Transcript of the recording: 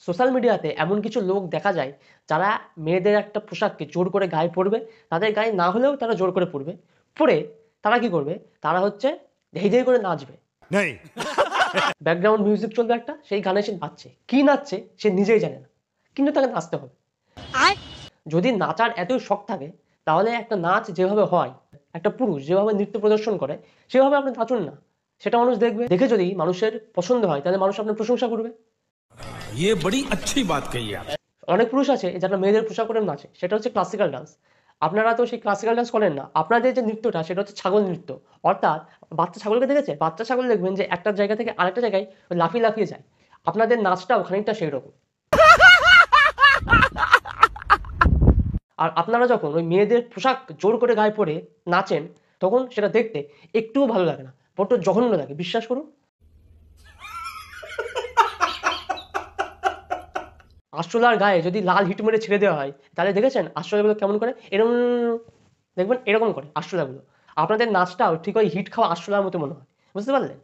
Social মিডিয়াতে এমন কিছু লোক দেখা যায় যারা মেয়েদের একটা পোশাককে জোর করে গায়ে পরবে, তাদের গায়ে না হলেও তারা জোর করে পরবে, পরে তারা কি করবে, তারা হচ্ছে ধেই ধেই করে নাচবে, ব্যাকগ্রাউন্ড মিউজিক চলবে একটা, সেই গানে সে নাচছে, কি নাচছে সে নিজেই জানে না, কিন্তু তাকে নাচতে হবে। যদি নাচার এতই শখ থাকে তাহলে একটা নাচ যেভাবে হয়, একটা পুরুষ যেভাবে নৃত্য প্রদর্শন করে সেভাবে আপনি নাচুন না, সেটা মানুষ দেখবে, দেখে যদি মানুষের পছন্দ হয় তাহলে মানুষ আপনার প্রশংসা করবে। ये बड़ी अच्छी बात कही आप। অনেক পুরুষ আছে যারা মেয়েদের পোশাক পরে নাচে, সেটা হচ্ছে ক্লাসিক্যাল ডান্স। আপনারা তো সেই ক্লাসিক্যাল ডান্স করেন না, আপনাদের যে নৃত্যটা সেটা হচ্ছে ছাগল নৃত্য। অর্থাৎ বাচ্চা ছাগলকে দেখেছে, বাচ্চা ছাগল দেখবেন যে একটা জায়গা থেকে আরেকটা জায়গায় লাফিয়ে লাফিয়ে যায়, আপনাদের নাচটাও খানিকটা সেই রকম। আর আপনারা যখন ওই মেয়েদের পোশাক জোর করে গায়ে পরে নাচেন, তখন সেটা দেখতে একটুও ভালো লাগে না, বড্ড জঘন্য লাগে, বিশ্বাস করুন। আরশোলার গায়ে যদি লাল হিট মেরে ছেড়ে দেওয়া হয়, তাহলে দেখেছেন আরশোলাগুলো কেমন করে, এরকম দেখবেন, এরকম করে আরশোলাগুলো। আপনাদের নাচটাও ঠিক ওই হিট খাওয়া আরশোলার মতো মনে হয়, বুঝতে পারলেন?